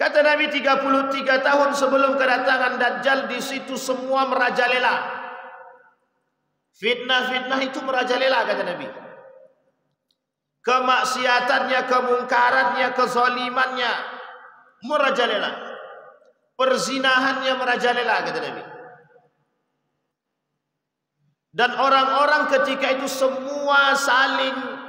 Kata Nabi 33 tahun sebelum kedatangan Dajjal, di situ semua merajalela. Fitnah-fitnah itu merajalela, kata Nabi. Kemaksiatannya, kemungkarannya, kezalimannya merajalela. Perzinahannya merajalela, kata Nabi. Dan orang-orang ketika itu semua saling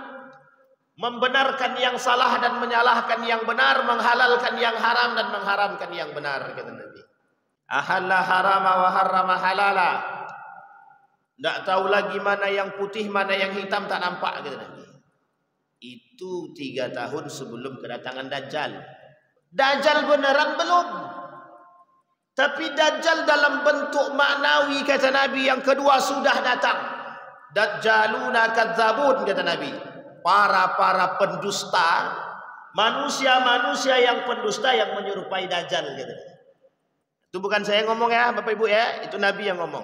membenarkan yang salah dan menyalahkan yang benar, menghalalkan yang haram dan mengharamkan yang benar, kata Nabi. Ahalla harama wa harrama halala. Tidak tahu lagi mana yang putih, mana yang hitam, tak nampak, kata Nabi. Itu 3 tahun sebelum kedatangan Dajjal. Dajjal beneran belum. Tapi Dajjal dalam bentuk maknawi, kata Nabi, yang kedua sudah datang. Dajjaluna kadzabun, kata Nabi. Para pendusta, manusia-manusia yang pendusta yang menyerupai Dajjal, kata Nabi. Itu bukan saya ngomong ya, Bapak Ibu ya, itu Nabi yang ngomong.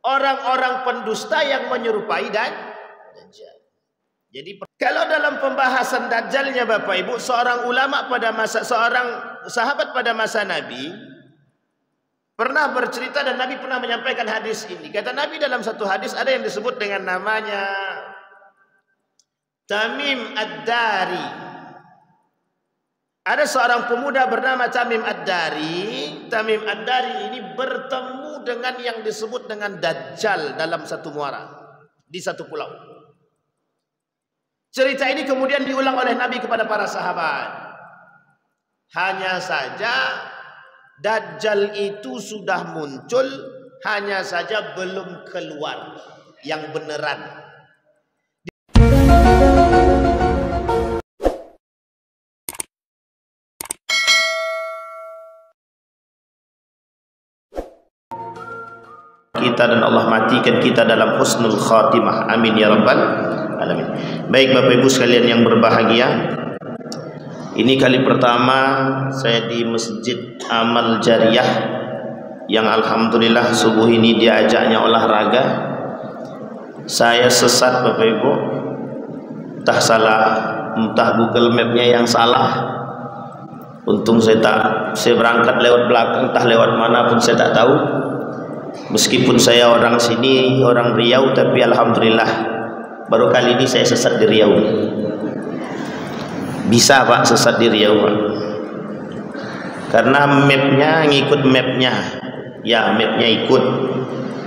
Orang-orang pendusta yang menyerupai Dajjal. Jadi kalau dalam pembahasan Dajjalnya, Bapak Ibu, seorang ulama seorang sahabat pada masa Nabi pernah bercerita dan Nabi pernah menyampaikan hadis ini. Kata Nabi dalam satu hadis ada yang disebut dengan namanya Tamim Ad-Dari. Ada seorang pemuda bernama Tamim Ad-Dari. Tamim Ad-Dari ini bertemu dengan yang disebut dengan Dajjal dalam satu muara di satu pulau. Cerita ini kemudian diulang oleh Nabi kepada para sahabat. Hanya saja Dajjal itu sudah muncul, hanya saja belum keluar yang beneran. Kita dan Allah matikan kita dalam husnul khatimah. Amin ya rabbal alamin. Baik Bapak Ibu sekalian yang berbahagia, ini kali pertama saya di Masjid Amal Jariyah yang alhamdulillah subuh ini diajaknya olahraga. Saya sesat Bapak Ibu, entah salah, entah Google Map-nya yang salah. Untung saya berangkat lewat belakang, entah lewat mana pun saya tak tahu. Meskipun saya orang sini, orang Riau, tapi alhamdulillah baru kali ini saya sesat di Riau. Bisa Pak sesat di Riau Pak, karena mapnya ngikut mapnya. Ya mapnya ikut.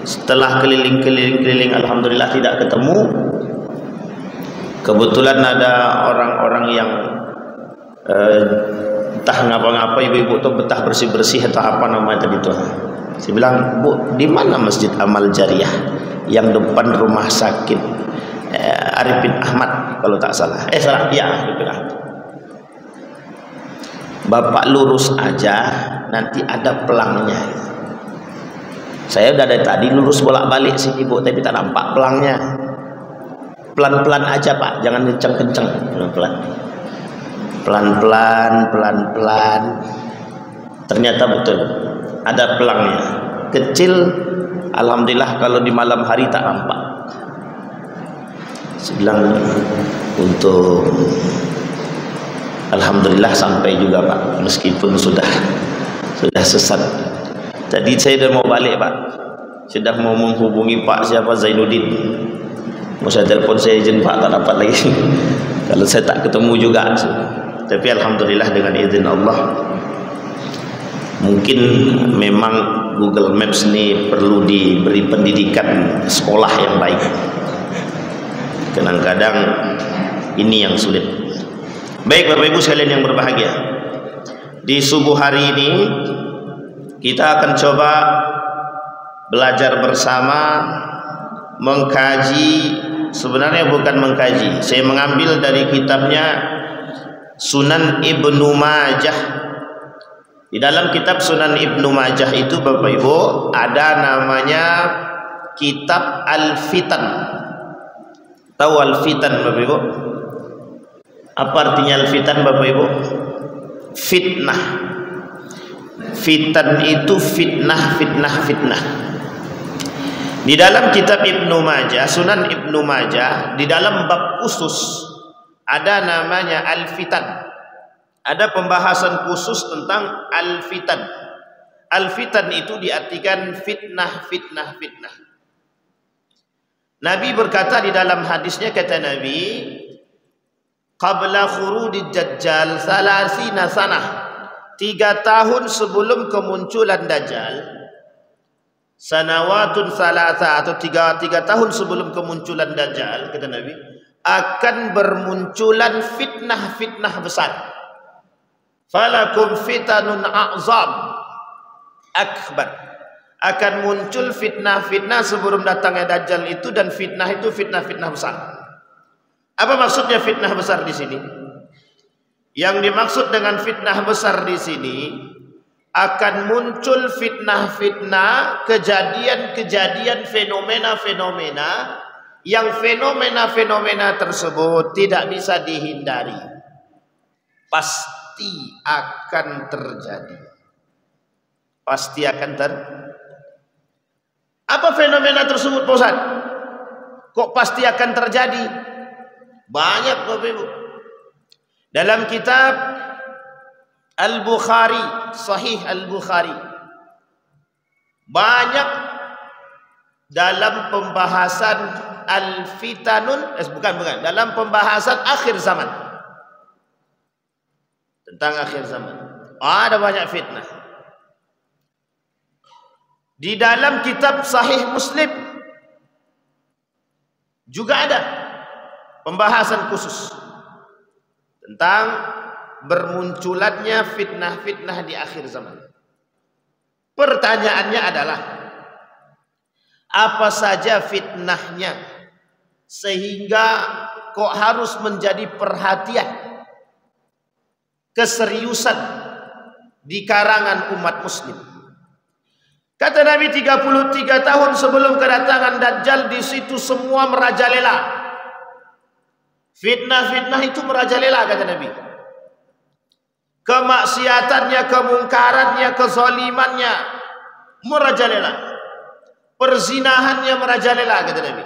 Setelah keliling alhamdulillah tidak ketemu. Kebetulan ada orang-orang yang entah ngapa-ngapa, ibu-ibu tuh betah bersih-bersih atau apa namanya tadi tuh. Saya bilang, Bu, di mana Masjid Amal Jariyah yang depan rumah sakit Arifin Ahmad kalau tak salah. Salah, ya Arifin Ahmad. Bapak lurus aja, nanti ada pelangnya. Saya udah dari tadi lurus bolak-balik sini Bu, tapi tak nampak pelangnya. Pelan-pelan aja Pak, jangan kenceng-kenceng. Pelan-pelan. Ternyata betul ada pelangnya, kecil. Alhamdulillah kalau di malam hari tak nampak. Saya bilang untuk alhamdulillah sampai juga Pak, meskipun sudah sesat. Tadi saya sudah mau balik Pak, sudah mau menghubungi Pak siapa Zainuddin, mau saya telepon, saya izin Pak tak dapat lagi. Kalau saya tak ketemu juga, tapi alhamdulillah dengan izin Allah. Mungkin memang Google Maps ini perlu diberi pendidikan sekolah yang baik. Kadang-kadang ini yang sulit. Baik Bapak Ibu sekalian yang berbahagia, di subuh hari ini kita akan coba belajar bersama mengkaji. Sebenarnya bukan mengkaji, saya mengambil dari kitabnya Sunan Ibnu Majah. Di dalam kitab Sunan Ibnu Majah itu Bapak Ibu ada namanya kitab Al-Fitan. Tahu Al-Fitan Bapak Ibu? Apa artinya Al-Fitan Bapak Ibu? Fitnah. Fitan itu fitnah. Di dalam kitab Ibnu Majah, Sunan Ibnu Majah, di dalam bab khusus ada namanya Al-Fitan. ada pembahasan khusus tentang al-fitan. Al-fitan itu diartikan fitnah, fitnah, fitnah. Nabi berkata di dalam hadisnya, kata Nabi, qabla khurudid dajjal 30 sanah, 3 tahun sebelum kemunculan Dajjal, sanawatun salasa, atau 3 tahun sebelum kemunculan Dajjal, kata Nabi, akan bermunculan fitnah-fitnah besar. Falakum fitanun a'zam akbar, akan muncul fitnah-fitnah sebelum datangnya Dajjal itu, dan fitnah itu fitnah-fitnah besar. Apa maksudnya fitnah besar di sini? Yang dimaksud dengan fitnah besar di sini, akan muncul fitnah-fitnah, kejadian-kejadian, fenomena-fenomena, yang fenomena-fenomena tersebut tidak bisa dihindari, pasti akan terjadi. Pasti akan Apa fenomena tersebut, Pak Ustaz? Kok pasti akan terjadi? Banyak, Bapak Ibu. Dalam kitab Al-Bukhari, Sahih Al-Bukhari, banyak dalam pembahasan al-fitanun, bukan, dalam pembahasan akhir zaman. Tentang akhir zaman. Ada banyak fitnah. Di dalam kitab Sahih Muslim juga ada pembahasan khusus tentang bermunculannya fitnah-fitnah di akhir zaman. Pertanyaannya adalah, apa saja fitnahnya sehingga kok harus menjadi perhatian, keseriusan di karangan umat muslim? Kata Nabi, 33 tahun sebelum kedatangan Dajjal, di situ semua merajalela. Fitnah-fitnah itu merajalela, kata Nabi. Kemaksiatannya, kemungkarannya, kezalimannya merajalela. Perzinahannya merajalela, kata Nabi.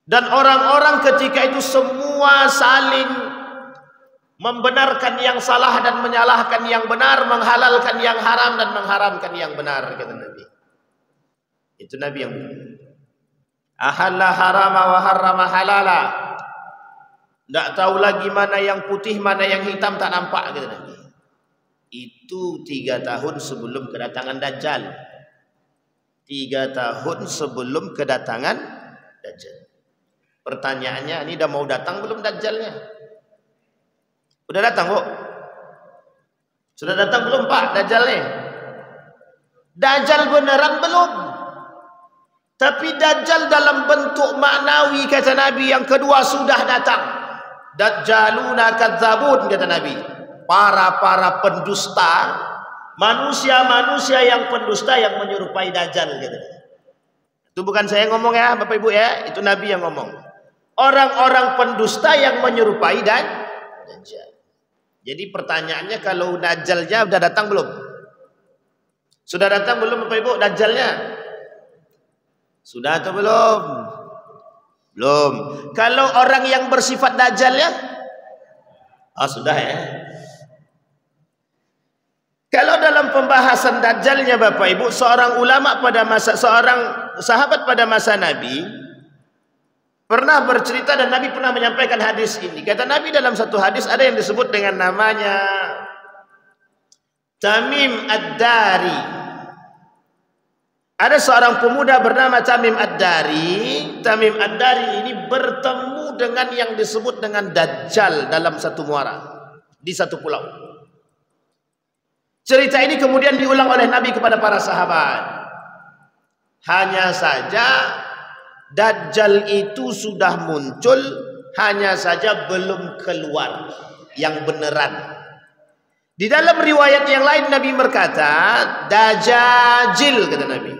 Dan orang-orang ketika itu semua saling membenarkan yang salah dan menyalahkan yang benar, menghalalkan yang haram dan mengharamkan yang benar, kata Nabi. Itu Nabi yang benar. Ahalla harama wa harrama halala. Tak tahu lagi mana yang putih, mana yang hitam, tak nampak, kata Nabi. Itu 3 tahun sebelum kedatangan Dajjal. 3 tahun sebelum kedatangan Dajjal. Pertanyaannya, ini dah mau datang belum Dajjalnya? Sudah datang, Bu? Sudah datang belum, Pak, Dajjalnya? Dajjal beneran belum? Tapi Dajjal dalam bentuk maknawi, kata Nabi, yang kedua sudah datang. Dajjaluna kadzabun, kata Nabi. Para pendusta, manusia-manusia yang pendusta yang menyerupai Dajjal, kata Nabi. Itu bukan saya ngomong ya, Bapak Ibu ya, itu Nabi yang ngomong. Orang-orang pendusta yang menyerupai Dajjal. Jadi pertanyaannya, kalau Dajjalnya sudah datang belum? Sudah datang belum, Bapak Ibu, Dajjalnya? Sudah atau belum? Belum. Kalau orang yang bersifat Dajjalnya? Sudah ya. Kalau dalam pembahasan Dajjalnya, Bapak Ibu, seorang sahabat pada masa Nabi pernah bercerita, dan Nabi pernah menyampaikan hadis ini. Kata Nabi dalam satu hadis, ada yang disebut dengan namanya Tamim Ad-Dari. Ada seorang pemuda bernama Tamim Ad-Dari. Tamim Ad-Dari ini bertemu dengan yang disebut dengan Dajjal dalam satu muara, di satu pulau. Cerita ini kemudian diulang oleh Nabi kepada para sahabat. Hanya saja Dajjal itu sudah muncul, hanya saja belum keluar yang beneran. Di dalam riwayat yang lain Nabi berkata, Dajjajil, kata Nabi.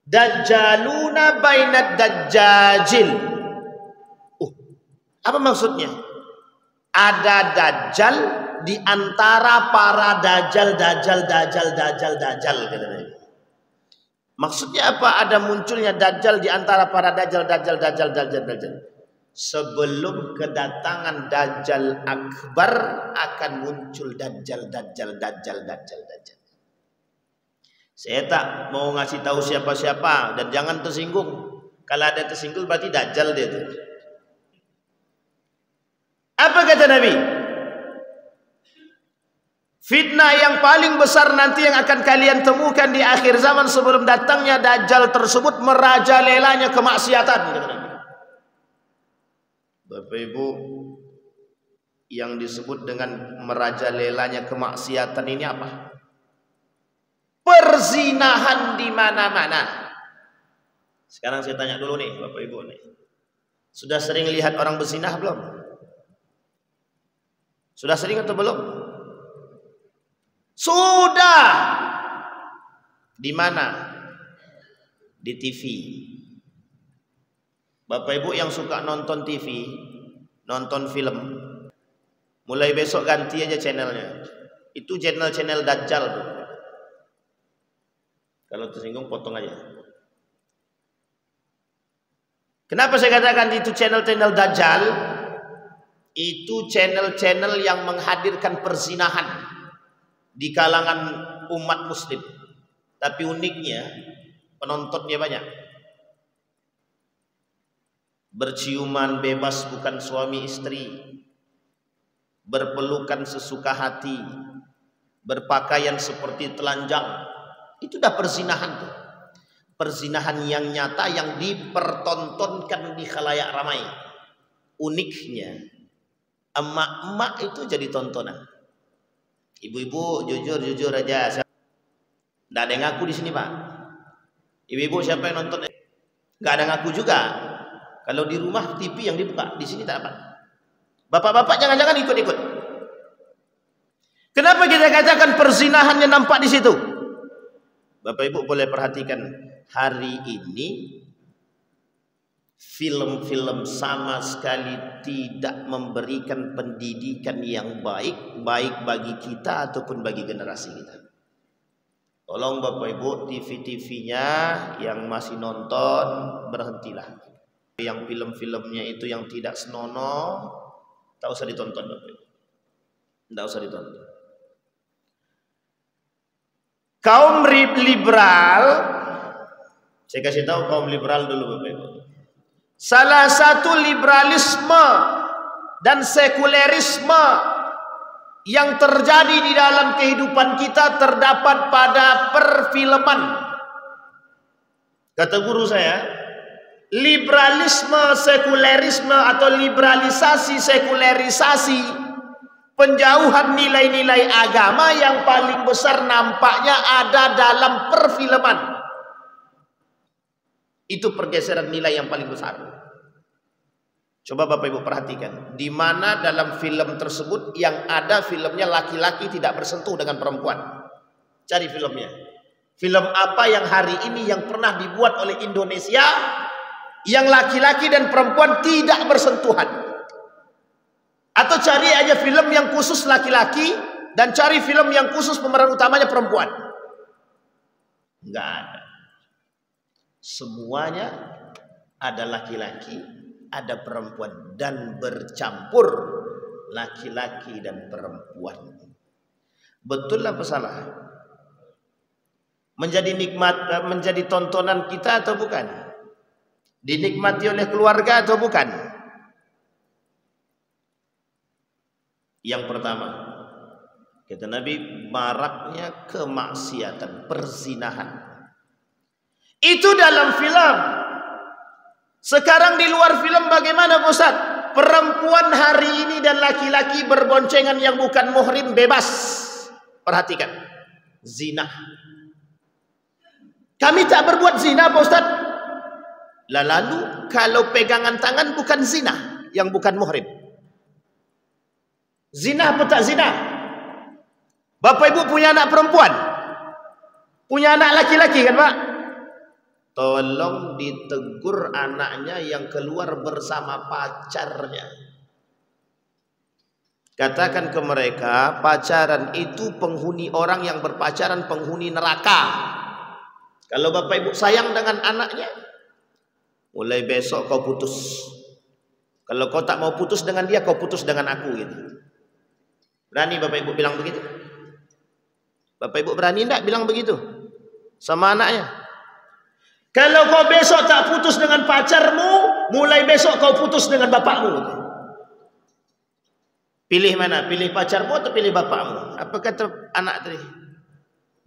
Dajjaluna bainad dajjajil. Apa maksudnya? Ada Dajjal di antara para Dajjal, kata Nabi. Maksudnya apa? Ada munculnya Dajjal di antara para Dajjal. sebelum kedatangan Dajjal Akbar akan muncul Dajjal. Saya tak mau ngasih tahu siapa-siapa dan jangan tersinggung. Kalau ada tersinggung berarti Dajjal dia itu. Apa kata Nabi? Fitnah yang paling besar nanti yang akan kalian temukan di akhir zaman sebelum datangnya Dajjal tersebut merajalelanya kemaksiatan, kata Nabi. Bapak Ibu, yang disebut dengan merajalelanya kemaksiatan ini apa? Perzinahan di mana-mana. Sekarang saya tanya dulu nih Bapak Ibu nih. Sudah sering lihat orang berzinah belum? Sudah sering atau belum? Sudah. Di mana? Di TV. Bapak Ibu yang suka nonton TV, nonton film, mulai besok ganti aja channelnya. Itu channel Dajjal tuh. Kalau tersinggung potong aja. Kenapa saya katakan itu channel Dajjal? Itu channel yang menghadirkan perzinahan di kalangan umat muslim. Tapi uniknya penontonnya banyak. Berciuman bebas bukan suami istri, berpelukan sesuka hati, berpakaian seperti telanjang. Itu dah perzinahan tuh. Perzinahan yang nyata yang dipertontonkan di khalayak ramai. Uniknya emak-emak itu jadi tontonan. Ibu-ibu jujur aja. Nggak ada yang ngaku di sini, Pak. Ibu-ibu siapa yang nonton? Nggak ada ngaku juga. Kalau di rumah TV yang dibuka, di sini tak dapat. Bapak-bapak jangan-jangan ikut-ikut. Kenapa kita katakan perzinahannya nampak di situ? Bapak Ibu boleh perhatikan, hari ini film-film sama sekali tidak memberikan pendidikan yang baik bagi kita ataupun bagi generasi kita. Tolong Bapak Ibu TV-TV-nya yang masih nonton berhentilah. Yang film-filmnya itu yang tidak senonoh, tak usah ditonton Bapak Ibu. Tidak usah ditonton. Kaum liberal, saya kasih tahu kaum liberal dulu Bapak Ibu. Salah satu liberalisme dan sekulerisme yang terjadi di dalam kehidupan kita terdapat pada perfilman. Kata guru saya, liberalisme sekulerisme atau liberalisasi sekulerisasi, penjauhan nilai-nilai agama yang paling besar nampaknya ada dalam perfilman. Itu pergeseran nilai yang paling besar. Coba Bapak Ibu perhatikan, di mana dalam film tersebut yang ada filmnya laki-laki tidak bersentuh dengan perempuan. Cari filmnya. Film apa yang hari ini yang pernah dibuat oleh Indonesia yang laki-laki dan perempuan tidak bersentuhan? Atau cari aja film yang khusus laki-laki dan cari film yang khusus pemeran utamanya perempuan. Enggak ada. Semuanya ada laki-laki, ada perempuan dan bercampur laki-laki dan perempuan. Betul apa salah? Menjadi nikmat, menjadi tontonan kita atau bukan? Dinikmati oleh keluarga atau bukan? Yang pertama, kata Nabi, maraknya kemaksiatan, perzinahan. Itu dalam film. Sekarang di luar film bagaimana Ustaz? Perempuan hari ini dan laki-laki berboncengan yang bukan muhrim bebas. Perhatikan, zina. Kami tak berbuat zina Pak Ustaz. Lalu kalau pegangan tangan bukan zina yang bukan muhrim. Zina apa tak zina? Bapak Ibu punya anak perempuan, punya anak laki-laki kan Pak? Tolong ditegur anaknya yang keluar bersama pacarnya. Katakan ke mereka, pacaran itu penghuni, orang yang berpacaran penghuni neraka. Kalau Bapak Ibu sayang dengan anaknya, mulai besok kau putus. Kalau kau tak mau putus dengan dia, kau putus dengan aku gitu. Berani Bapak Ibu bilang begitu? Bapak Ibu berani enggak bilang begitu sama anaknya? Kalau kau besok tak putus dengan pacarmu, mulai besok kau putus dengan bapakmu. Pilih mana? Pilih pacarmu atau pilih bapakmu? Apa kata anak tadi?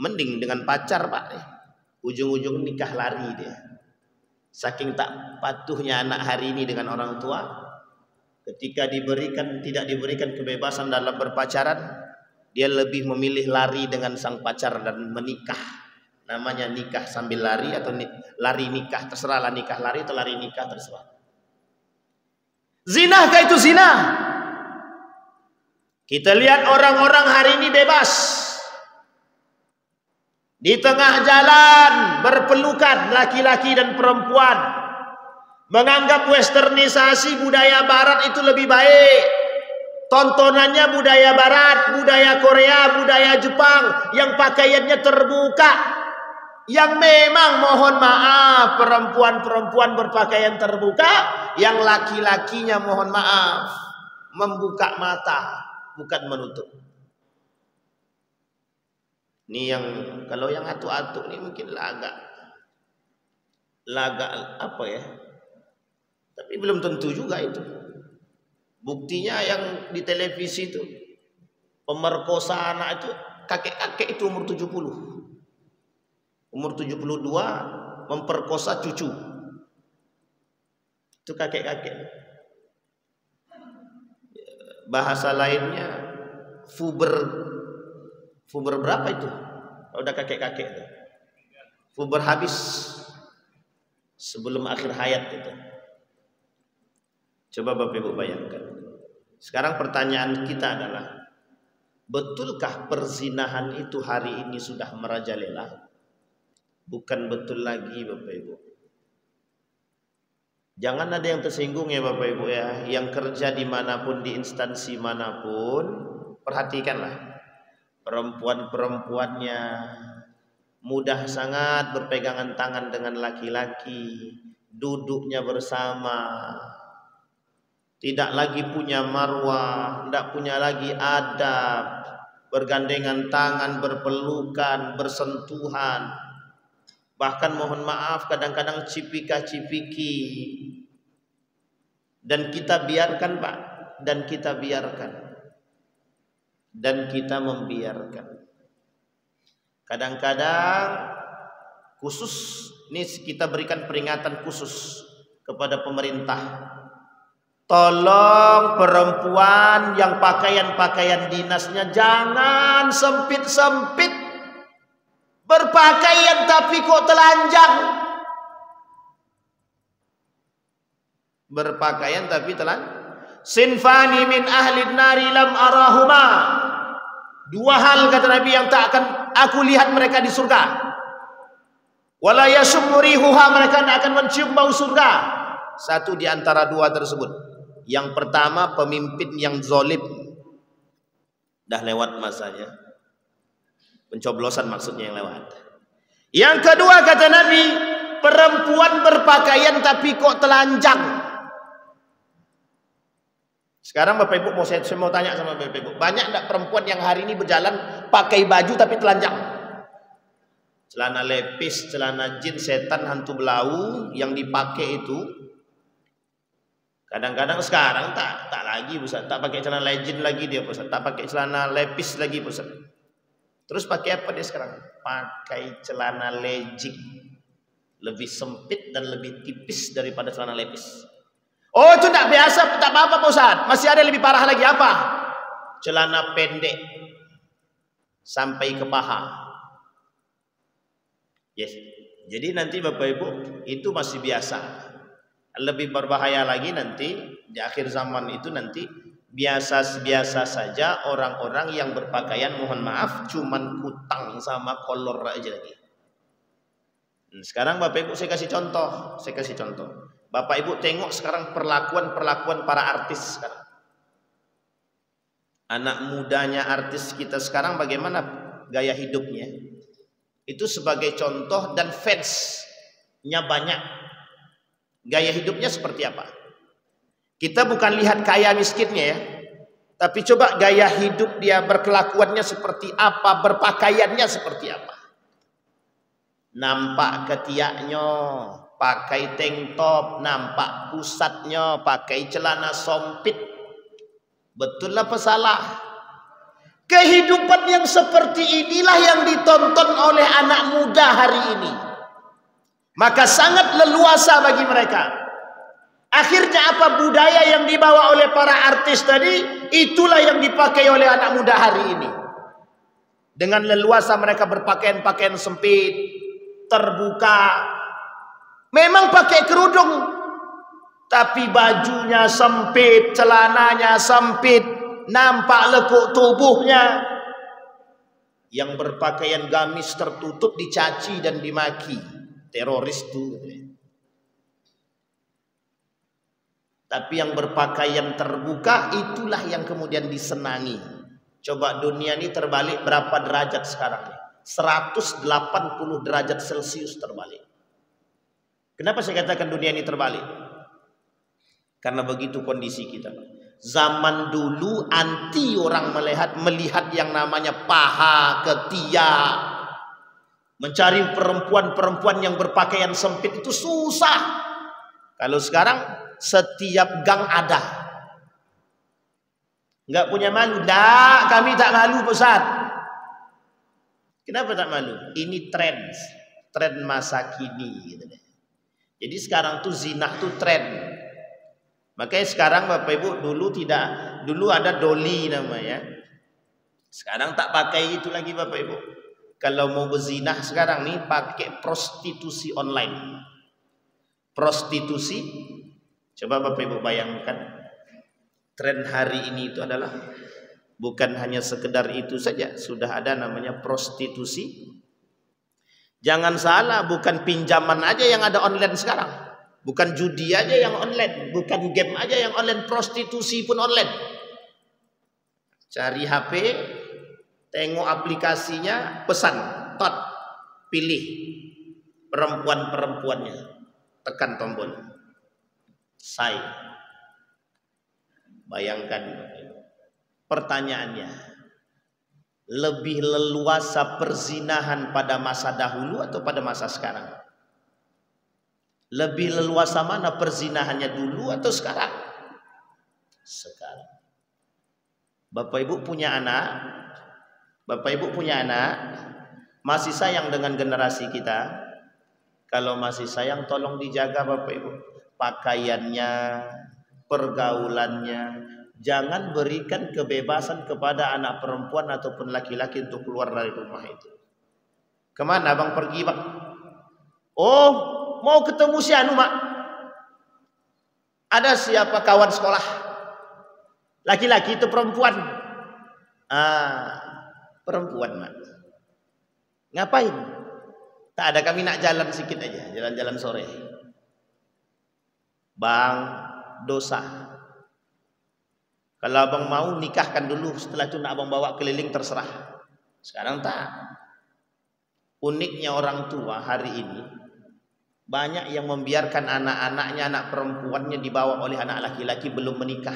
Mending dengan pacar, Pak. Ujung-ujung nikah lari dia. Saking tak patuhnya anak hari ini dengan orang tua, ketika tidak diberikan kebebasan dalam berpacaran, dia lebih memilih lari dengan sang pacar dan menikah. Namanya nikah sambil lari atau lari nikah, terserahlah, nikah lari atau lari nikah, terserah. Zinakah itu zina? Kita lihat orang-orang hari ini bebas di tengah jalan berpelukan laki-laki dan perempuan, menganggap westernisasi budaya barat itu lebih baik. Tontonannya budaya barat, budaya Korea, budaya Jepang yang pakaiannya terbuka. Yang memang mohon maaf perempuan-perempuan berpakaian terbuka, yang laki-lakinya mohon maaf membuka mata, bukan menutup. Ini yang kalau yang atu-atu ini mungkin lagak apa ya? Tapi belum tentu juga itu. Buktinya yang di televisi itu pemerkosa anak itu kakek-kakek itu umur 70. Umur 72 memperkosa cucu. Itu kakek-kakek. Bahasa lainnya fuber berapa itu? Udah kakek-kakek itu. Fuber habis sebelum akhir hayat itu. Coba Bapak Ibu bayangkan. Sekarang pertanyaan kita adalah, betulkah perzinahan itu hari ini sudah merajalela? Bukan betul lagi Bapak Ibu. Jangan ada yang tersinggung ya Bapak Ibu ya. Yang kerja dimanapun, di instansi manapun, perhatikanlah. Perempuan-perempuannya mudah sangat berpegangan tangan dengan laki-laki, duduknya bersama, tidak lagi punya marwah, tidak punya lagi adab, bergandengan tangan, berpelukan, bersentuhan, bahkan mohon maaf kadang-kadang cipika-cipiki. Dan kita biarkan Pak, dan kita biarkan. Dan kita membiarkan. Kadang-kadang khusus, ini kita berikan peringatan khusus kepada pemerintah. Tolong perempuan yang pakaian-pakaian dinasnya jangan sempit-sempit. Berpakaian tapi kok telanjang. Berpakaian tapi telanjang. Sinfani min ahli nari lam arahuma. Dua hal kata Nabi yang tak akan aku lihat mereka di surga. Wala yasumurihuha, mereka tak akan mencium bau surga. Satu di antara dua tersebut. Yang pertama pemimpin yang zalim. Dah lewat masanya. Pencoblosan maksudnya yang lewat. Yang kedua kata Nabi, perempuan berpakaian tapi kok telanjang. Sekarang Bapak Ibu saya mau tanya sama Bapak Ibu, banyak enggak perempuan yang hari ini berjalan pakai baju tapi telanjang? Celana lepis, celana jin setan hantu belau yang dipakai itu. Kadang-kadang sekarang tak lagi Ustaz, tak pakai celana legend lagi dia Ustaz, tak pakai celana lepis lagi Ustaz. Terus pakai apa dia sekarang? Pakai celana legging. Lebih sempit dan lebih tipis daripada celana lepis. Oh itu tidak biasa, tak apa-apa Pak Ustaz. Masih ada lebih parah lagi apa? Celana pendek sampai ke paha. Yes. Jadi nanti Bapak Ibu itu masih biasa. Lebih berbahaya lagi nanti di akhir zaman itu nanti biasa-biasa saja orang-orang yang berpakaian mohon maaf cuman kutang sama kolor aja lagi. Sekarang Bapak Ibu saya kasih contoh. Bapak Ibu tengok sekarang perlakuan para artis sekarang. Anak mudanya artis kita sekarang bagaimana gaya hidupnya? Itu sebagai contoh dan fansnya banyak. Gaya hidupnya seperti apa? Kita bukan lihat kaya miskinnya ya, tapi coba gaya hidup dia, berkelakuannya seperti apa, berpakaiannya seperti apa. Nampak ketiaknya pakai tank top, nampak pusatnya pakai celana sempit. Betul apa salah? Kehidupan yang seperti inilah yang ditonton oleh anak muda hari ini. Maka sangat leluasa bagi mereka. Akhirnya apa, budaya yang dibawa oleh para artis tadi, itulah yang dipakai oleh anak muda hari ini. Dengan leluasa mereka berpakaian-pakaian sempit, terbuka. Memang pakai kerudung, tapi bajunya sempit, celananya sempit, nampak lekuk tubuhnya. Yang berpakaian gamis tertutup dicaci dan dimaki, teroris tuh. Tapi yang berpakaian terbuka itulah yang kemudian disenangi. Coba dunia ini terbalik berapa derajat sekarang? 180 derajat Celcius terbalik. Kenapa saya katakan dunia ini terbalik? Karena begitu kondisi kita. Zaman dulu anti orang melihat yang namanya paha, ketiak. Mencari perempuan-perempuan yang berpakaian sempit itu susah. Kalau sekarang setiap gang ada. Enggak punya malu? Enggak, kami tak malu Ustaz. Kenapa tak malu? Ini tren masa kini gitu deh. Jadi sekarang tuh zina tuh tren. Makanya sekarang Bapak Ibu dulu ada doli namanya. Sekarang tak pakai itu lagi Bapak Ibu. Kalau mau berzinah sekarang nih pakai prostitusi online. Prostitusi, coba Bapak Ibu bayangkan, tren hari ini itu adalah bukan hanya sekedar itu saja, sudah ada namanya prostitusi. Jangan salah, bukan pinjaman aja yang ada online sekarang, bukan judi aja yang online, bukan game aja yang online, prostitusi pun online. Cari HP, tengok aplikasinya, pesan, pilih perempuan-perempuannya, tekan tombol, sign. Bayangkan, pertanyaannya, lebih leluasa perzinahan pada masa dahulu atau pada masa sekarang? Lebih leluasa mana perzinahannya dulu atau sekarang? Sekarang. Bapak Ibu punya anak, masih sayang dengan generasi kita. Kalau masih sayang, tolong dijaga Bapak Ibu pakaiannya, pergaulannya. Jangan berikan kebebasan kepada anak perempuan ataupun laki-laki untuk keluar dari rumah itu. Kemana abang pergi bang? Oh, mau ketemu si Anu mak. Ada siapa kawan sekolah? Laki-laki itu perempuan. Perempuan mak. Ngapain? Tak ada, kami nak jalan sedikit aja, jalan-jalan sore. Bang, dosa. Kalau abang mau nikahkan dulu, setelah itu nak abang bawa keliling terserah. Sekarang tak. Uniknya orang tua hari ini, banyak yang membiarkan anak-anaknya, anak perempuannya dibawa oleh anak laki-laki belum menikah.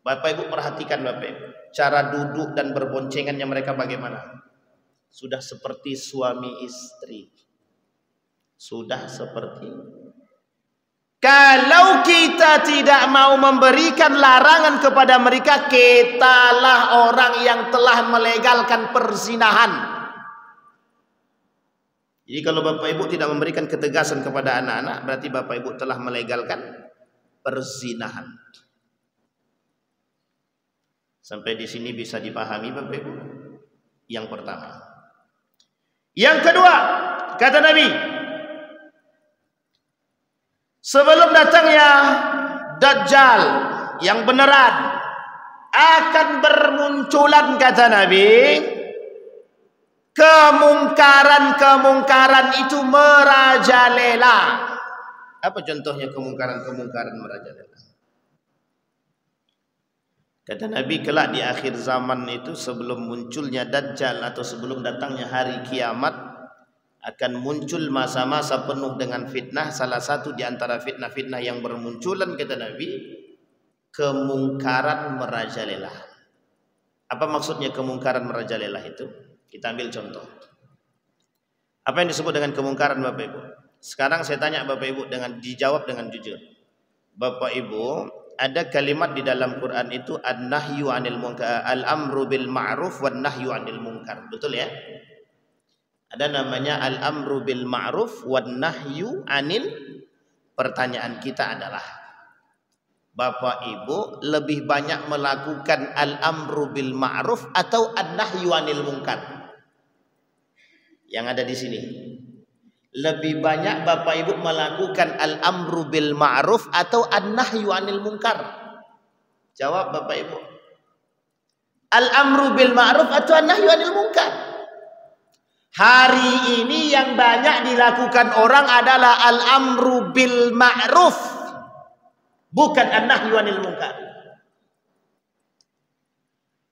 Bapak Ibu perhatikan Bapak Ibu, cara duduk dan berboncengannya mereka bagaimana? Sudah seperti suami istri. Sudah seperti. Kalau kita tidak mau memberikan larangan kepada mereka, kitalah orang yang telah melegalkan perzinahan. Jadi kalau Bapak Ibu tidak memberikan ketegasan kepada anak-anak, berarti Bapak Ibu telah melegalkan perzinahan. Sampai di sini bisa dipahami Bapak Ibu? Yang pertama. Yang kedua, kata Nabi, sebelum datangnya Dajjal yang beneran, akan bermunculan, kata Nabi, kemungkaran-kemungkaran itu merajalela. Apa contohnya kemungkaran-kemungkaran merajalela? Kata Nabi, kelak di akhir zaman itu, sebelum munculnya Dajjal atau sebelum datangnya hari kiamat, akan muncul masa-masa penuh dengan fitnah. Salah satu di antara fitnah-fitnah yang bermunculan, kata Nabi, kemungkaran merajalela. Apa maksudnya kemungkaran merajalela itu? Kita ambil contoh. Apa yang disebut dengan kemungkaran Bapak Ibu? Sekarang saya tanya Bapak Ibu dijawab dengan jujur. Bapak Ibu, ada kalimat di dalam Quran itu an-nahyu 'anil munkar, al-amru bil ma'ruf wan nahyu 'anil munkar. Betul ya? Ada namanya al-amru bil ma'ruf wan nahyu 'anil. Pertanyaan kita adalah, Bapak Ibu lebih banyak melakukan al-amru bil ma'ruf atau an-nahyu 'anil munkar? Yang ada di sini. Lebih banyak Bapak Ibu melakukan al-amru bil ma'ruf atau an-nahyu 'anil munkar? Jawab Bapak Ibu. Al-amru bil ma'ruf atau an-nahyu 'anil munkar? Hari ini yang banyak dilakukan orang adalah al-amru bil ma'ruf, bukan an-nahyu 'anil munkar.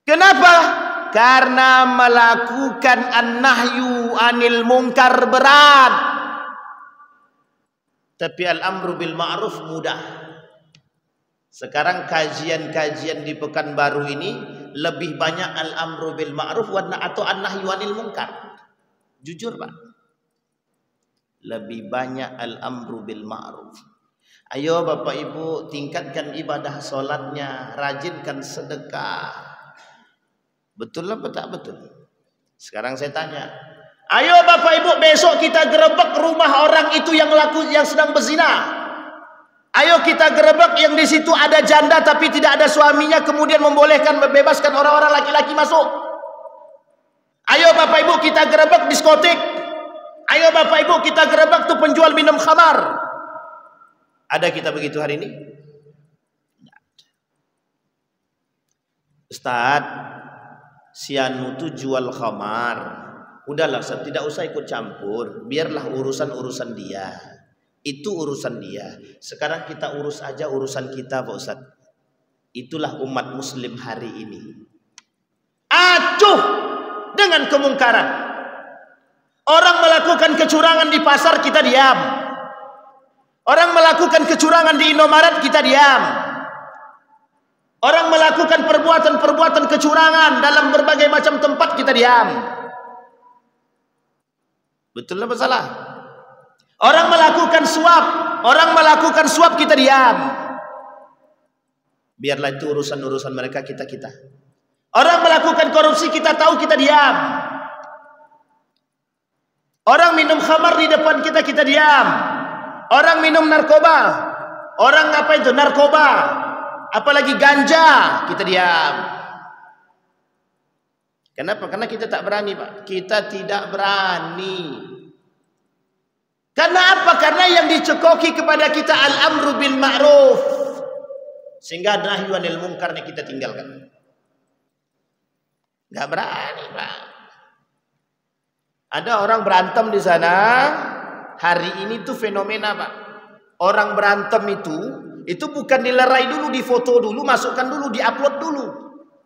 Kenapa? Karena melakukan an-nahyu 'anil munkar berat, tapi al-amru bil ma'ruf mudah. Sekarang kajian-kajian di Pekanbaru ini lebih banyak al-amru bil ma'ruf atau an-nahyu 'anil munkar? Jujur Pak, lebih banyak al-amru bil ma'ruf. Ayo Bapak Ibu tingkatkan ibadah solatnya, rajinkan sedekah. Betul apa tak betul? Sekarang saya tanya, ayo Bapak Ibu besok kita gerebek rumah orang itu yang sedang berzina. Ayo kita gerebek yang di situ ada janda tapi tidak ada suaminya, kemudian membebaskan orang-orang laki-laki masuk. Ayo Bapak Ibu kita gerebek diskotik. Ayo Bapak Ibu kita gerebek tuh penjual minum khamar. Ada kita begitu hari ini? Ustaz, si anu tuh jual khamar. Udahlah, tidak usah ikut campur. Biarlah urusan dia. Itu urusan dia. Sekarang kita urus aja urusan kita Pak Ustaz. Itulah umat muslim hari ini. Acuh dengan kemungkaran. Orang melakukan kecurangan di pasar, kita diam. Orang melakukan kecurangan di Indomaret, kita diam. Orang melakukan perbuatan-perbuatan kecurangan dalam berbagai macam tempat, kita diam. Betul apa salah? Orang melakukan suap, kita diam. Biarlah itu urusan mereka, kita. Orang melakukan korupsi, kita tahu, kita diam. Orang minum khamar di depan kita diam. Orang minum narkoba, orang apa itu narkoba, apalagi ganja, kita diam. Kenapa? Karena kita tak berani Pak. Kita tidak berani. Karena apa? Karena yang dicekoki kepada kita al-amru bil ma'ruf, sehingga nahyu 'anil munkar kita tinggalkan. Gak berani Pak. Ada orang berantem di sana. Hari ini tuh fenomena Pak. Orang berantem itu bukan dilerai dulu, difoto dulu, masukkan dulu, diupload dulu.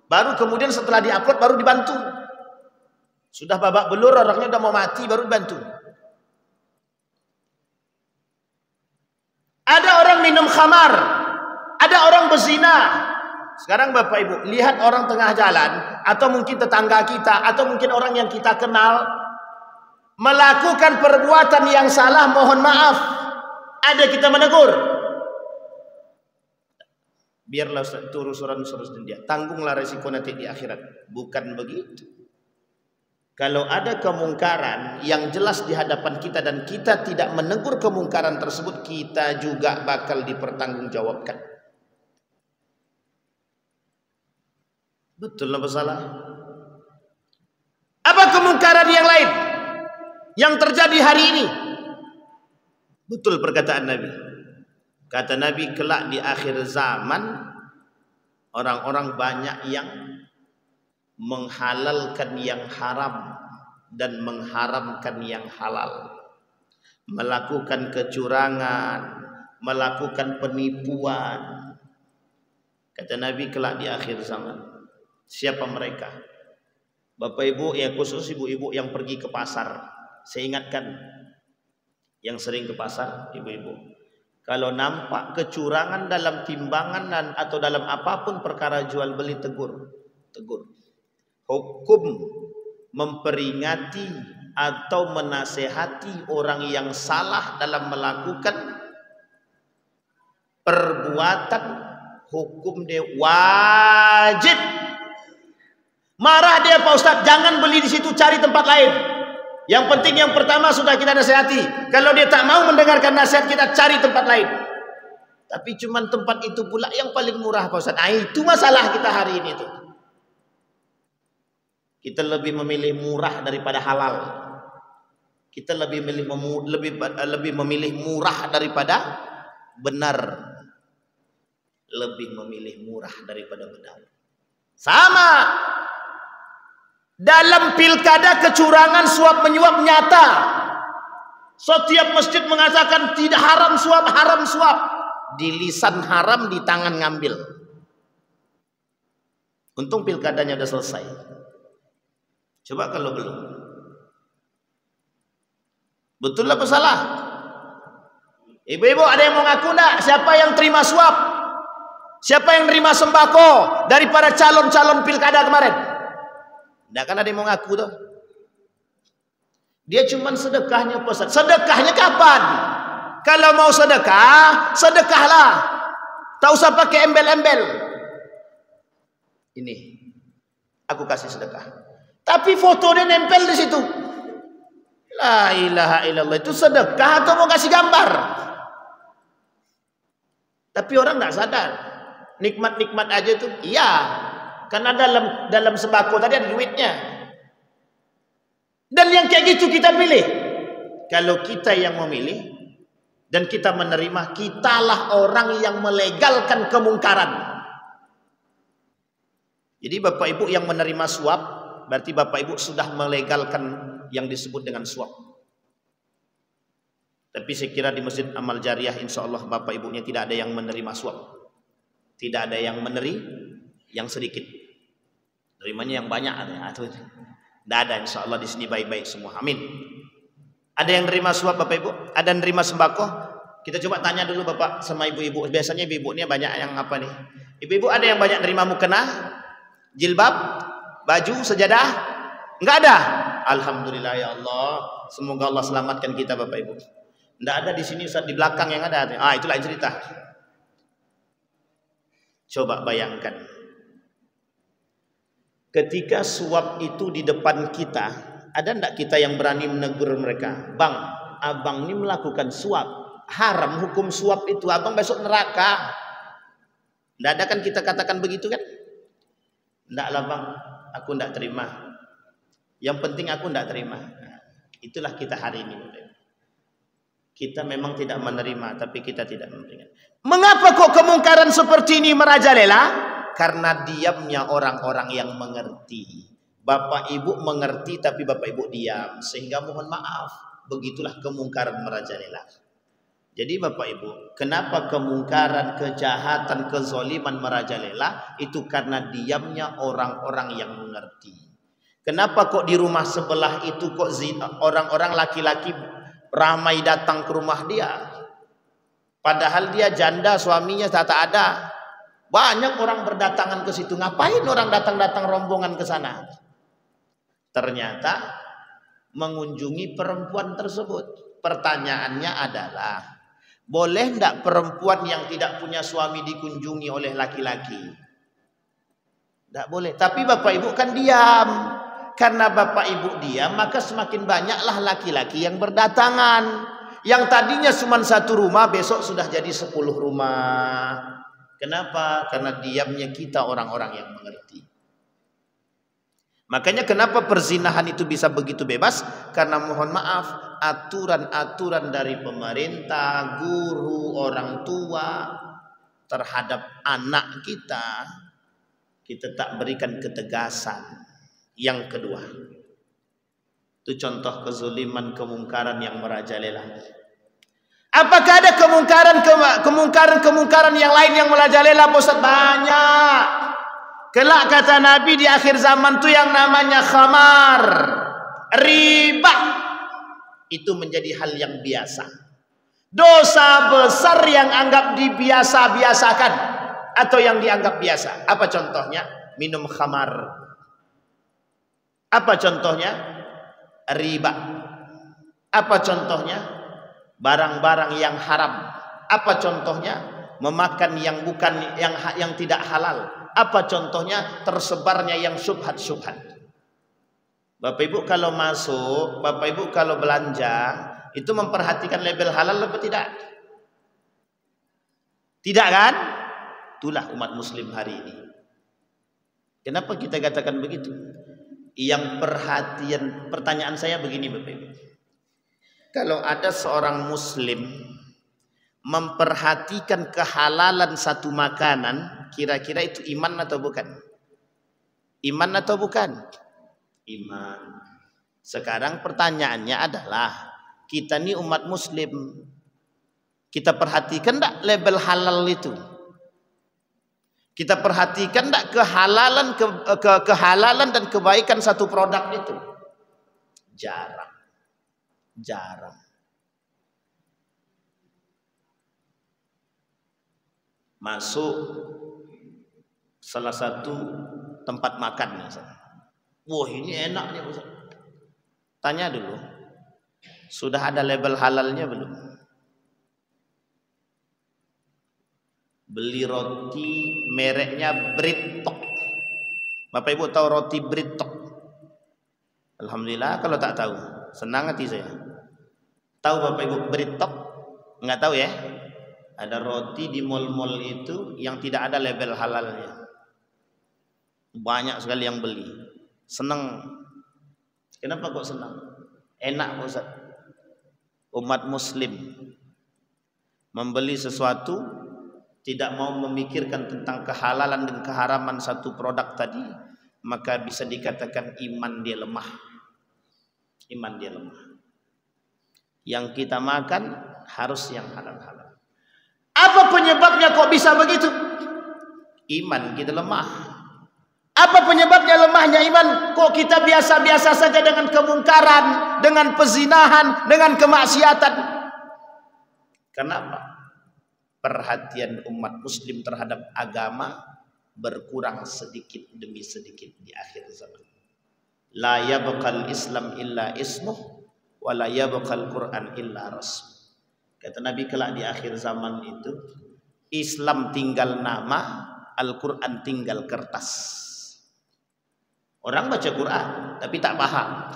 Baru kemudian setelah diupload baru dibantu. Sudah babak belur, orangnya udah mau mati baru dibantu. Ada orang minum khamar, ada orang berzina. Sekarang Bapak Ibu, lihat orang tengah jalan, atau mungkin tetangga kita, atau mungkin orang yang kita kenal, melakukan perbuatan yang salah, mohon maaf, ada kita menegur. Biarlah itu urusan dia, tanggunglah resiko nanti di akhirat. Bukan begitu. Kalau ada kemungkaran yang jelas di hadapan kita dan kita tidak menegur kemungkaran tersebut, kita juga bakal dipertanggungjawabkan. Betul apa salah? Apa kemungkaran yang lain yang terjadi hari ini? Betul perkataan Nabi. Kata Nabi, kelak di akhir zaman orang-orang banyak yang menghalalkan yang haram dan mengharamkan yang halal, melakukan kecurangan, melakukan penipuan. Kata Nabi, kelak di akhir zaman. Siapa mereka? Bapak Ibu, ya khusus ibu-ibu yang pergi ke pasar. Saya ingatkan yang sering ke pasar, ibu-ibu, Kalau nampak kecurangan dalam timbangan dan atau dalam apapun perkara jual beli, tegur. Hukum memperingati atau menasehati orang yang salah dalam melakukan perbuatan, hukum dia wajib. Marah dia Pak Ustaz, jangan beli di situ, cari tempat lain. Yang penting yang pertama sudah kita nasihati. Kalau dia tak mau mendengarkan nasihat kita, cari tempat lain. Tapi cuman tempat itu pula yang paling murah Pak Ustaz. Nah, itu masalah kita hari ini tuh. Kita lebih memilih murah daripada halal. Kita lebih memilih murah daripada benar. Lebih memilih murah daripada benar. Sama. Dalam pilkada kecurangan suap menyuap nyata. Setiap masjid mengatakan tidak haram suap. Di lisan haram, di tangan ngambil. Untung pilkadanya sudah selesai. Coba kalau belum. Betul apa salah? Ibu-ibu ada yang mau ngaku enggak? Siapa yang terima suap? Siapa yang terima sembako daripada calon-calon pilkada kemarin? Enggak kan ada yang mau ngaku tuh. Dia cuman sedekahnya Ustaz. Sedekahnya kapan? Kalau mau sedekah, sedekahlah. Tak usah pakai embel-embel. Ini aku kasih sedekah. Tapi foto dia nempel di situ. La ilaha illallah, itu sedekah atau mau kasih gambar? Tapi orang enggak sadar. Nikmat-nikmat aja tuh. Iya. Karena dalam sembako tadi ada duitnya. Dan yang kayak gitu kita pilih. Kalau kita yang memilih dan kita menerima, kitalah orang yang melegalkan kemungkaran. Jadi Bapak Ibu yang menerima suap, berarti Bapak Ibu sudah melegalkan yang disebut dengan suap. Tapi saya kira di Masjid Amal Jariah insya Allah Bapak Ibunya tidak ada yang menerima suap. Tidak ada yang yang sedikit. Terimanya yang banyak ada. Tidak ada, insya Allah di sini baik-baik semua. Amin. Ada yang nerima suap Bapak Ibu? Ada yang nerima sembako? Kita coba tanya dulu Bapak sama ibu-ibu. Biasanya ibu-ibu ini banyak yang apa nih? Ibu-ibu ada yang banyak nerima mukena, jilbab, baju, sejadah? Enggak ada? Alhamdulillah ya Allah. Semoga Allah selamatkan kita Bapak Ibu. Enggak ada di sini Ustaz, di belakang yang ada. Ah, itu lain cerita. Coba bayangkan. Ketika suap itu di depan kita, ada enggak kita yang berani menegur mereka? Bang, abang ini melakukan suap. Haram hukum suap itu, abang besok neraka. Enggak ada kan kita katakan begitu kan? Enggak lah bang, aku enggak terima. Yang penting aku enggak terima. Nah, itulah kita hari ini. Kita memang tidak menerima, tapi kita tidak memberikan. Mengapa kok kemungkaran seperti ini merajalela? Karena diamnya orang-orang yang mengerti. Bapak Ibu mengerti tapi Bapak Ibu diam. Sehingga mohon maaf, begitulah kemungkaran merajalela. Jadi Bapak Ibu, kenapa kemungkaran, kejahatan, kezoliman merajalela? Itu karena diamnya orang-orang yang mengerti. Kenapa kok di rumah sebelah itu kok orang-orang laki-laki ramai datang ke rumah dia? Padahal dia janda, suaminya tak ada. Banyak orang berdatangan ke situ. Ngapain orang datang-datang rombongan ke sana? Ternyata mengunjungi perempuan tersebut. Pertanyaannya adalah, boleh tidak perempuan yang tidak punya suami dikunjungi oleh laki-laki? Tidak boleh. Tapi Bapak Ibu kan diam. Karena Bapak Ibu diam, maka semakin banyaklah laki-laki yang berdatangan. Yang tadinya cuma satu rumah, besok sudah jadi 10 rumah. Kenapa? Karena diamnya kita orang-orang yang mengerti. Makanya kenapa perzinahan itu bisa begitu bebas? Karena mohon maaf, aturan-aturan dari pemerintah, guru, orang tua terhadap anak kita tak berikan ketegasan. Yang kedua, itu contoh kezaliman, kemungkaran yang merajalela. Apakah ada kemungkaran yang lain yang merajalela? Ustaz, banyak. Kelak kata Nabi di akhir zaman itu yang namanya khamar, riba, itu menjadi hal yang biasa. Dosa besar yang anggap dibiasa-biasakan atau yang dianggap biasa. Apa contohnya? Minum khamar. Apa contohnya? Riba. Apa contohnya? Barang-barang yang haram. Apa contohnya? Memakan yang bukan yang tidak halal. Apa contohnya? Tersebarnya yang syubhat-syubhat. Bapak Ibu kalau masuk, Bapak Ibu kalau belanja, itu memperhatikan label halal atau tidak? Tidak kan? Itulah umat muslim hari ini. Kenapa kita katakan begitu? Yang pertanyaan saya begini Bapak Ibu. Kalau ada seorang muslim memperhatikan kehalalan satu makanan, kira-kira itu iman atau bukan? Iman atau bukan? Iman. Sekarang pertanyaannya adalah, kita ini umat muslim, kita perhatikan tak label halal itu? Kita perhatikan tak kehalalan dan kebaikan satu produk itu? Jarang. Jarang. Masuk salah satu tempat makan misalnya. Wah, ini enak nih Ustaz. Tanya dulu, sudah ada label halalnya belum? Beli roti mereknya Britok. Bapak Ibu tahu roti Britok? Alhamdulillah, kalau tak tahu senang hati saya. Tahu Bapak Ibu Britok? Enggak tahu ya? Ada roti di mall-mall itu yang tidak ada label halalnya. Banyak sekali yang beli. Senang. Kenapa kok senang? Enak Ustaz. Umat muslim membeli sesuatu, tidak mau memikirkan tentang kehalalan dan keharaman satu produk tadi, maka bisa dikatakan iman dia lemah. Iman dia lemah. Yang kita makan harus yang halal-halal. Apa penyebabnya kok bisa begitu? Iman kita lemah. Apa penyebabnya lemahnya iman? Kok kita biasa-biasa saja dengan kemungkaran, dengan pezinahan, dengan kemaksiatan? Kenapa? Perhatian umat muslim terhadap agama berkurang sedikit demi sedikit di akhir zaman. La yabqal Islam illa ismuh wa la yabqal Quran illa rasm. Kata Nabi, kelak di akhir zaman itu Islam tinggal nama, Al-Quran tinggal kertas. Orang baca Quran tapi tak paham.